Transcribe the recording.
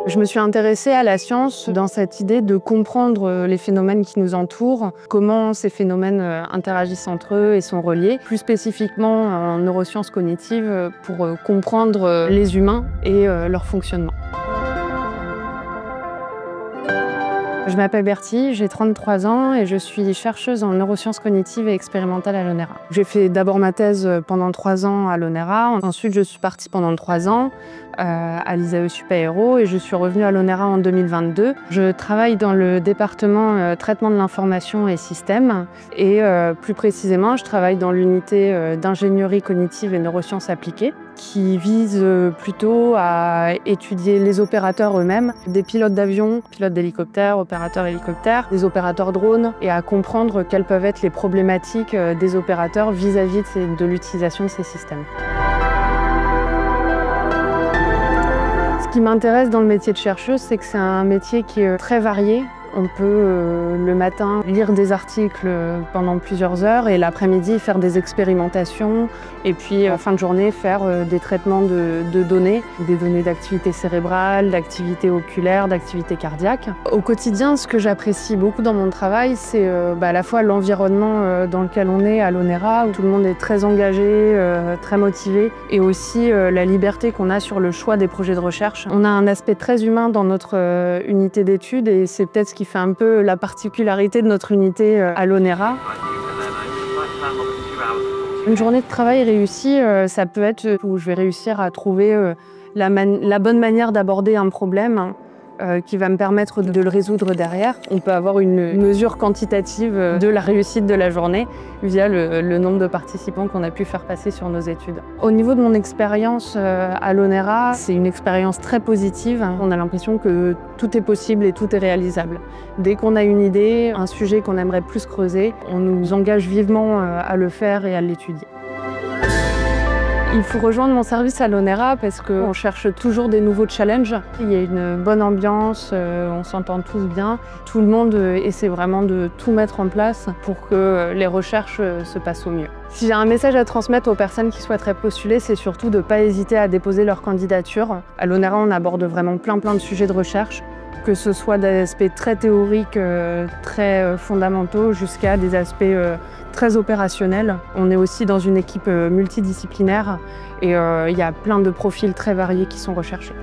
Je me suis intéressée à la science dans cette idée de comprendre les phénomènes qui nous entourent, comment ces phénomènes interagissent entre eux et sont reliés, plus spécifiquement en neurosciences cognitives pour comprendre les humains et leur fonctionnement. Je m'appelle Bertie, j'ai 33 ans et je suis chercheuse en neurosciences cognitives et expérimentales à l'ONERA. J'ai fait d'abord ma thèse pendant 3 ans à l'ONERA, ensuite je suis partie pendant 3 ans à l'ISAE Supaéro et je suis revenue à l'ONERA en 2022. Je travaille dans le département traitement de l'information et systèmes et plus précisément je travaille dans l'unité d'ingénierie cognitive et neurosciences appliquées qui vise plutôt à étudier les opérateurs eux-mêmes, des pilotes d'avion, pilotes d'hélicoptères, opérateurs hélicoptères, des opérateurs drones, et à comprendre quelles peuvent être les problématiques des opérateurs vis-à-vis de l'utilisation de ces systèmes. Ce qui m'intéresse dans le métier de chercheuse, c'est que c'est un métier qui est très varié. On peut le matin lire des articles pendant plusieurs heures et l'après-midi faire des expérimentations et puis en fin de journée faire des traitements de données, des données d'activité cérébrale, d'activité oculaire, d'activité cardiaque. Au quotidien, ce que j'apprécie beaucoup dans mon travail, c'est à la fois l'environnement dans lequel on est à l'ONERA, où tout le monde est très engagé, très motivé, et aussi la liberté qu'on a sur le choix des projets de recherche. On a un aspect très humain dans notre unité d'études et c'est peut-être ce qui fait un peu la particularité de notre unité à l'ONERA. Une journée de travail réussie, ça peut être où je vais réussir à trouver la bonne manière d'aborder un problème qui va me permettre de le résoudre derrière. On peut avoir une mesure quantitative de la réussite de la journée via le nombre de participants qu'on a pu faire passer sur nos études. Au niveau de mon expérience à l'ONERA, c'est une expérience très positive. On a l'impression que tout est possible et tout est réalisable. Dès qu'on a une idée, un sujet qu'on aimerait plus creuser, on nous engage vivement à le faire et à l'étudier. Il faut rejoindre mon service à l'ONERA parce qu'on cherche toujours des nouveaux challenges. Il y a une bonne ambiance, on s'entend tous bien. Tout le monde essaie vraiment de tout mettre en place pour que les recherches se passent au mieux. Si j'ai un message à transmettre aux personnes qui souhaiteraient postuler, c'est surtout de ne pas hésiter à déposer leur candidature. À l'ONERA, on aborde vraiment plein de sujets de recherche, que ce soit des aspects très théoriques, très fondamentaux, jusqu'à des aspects très opérationnels. On est aussi dans une équipe multidisciplinaire et il y a plein de profils très variés qui sont recherchés.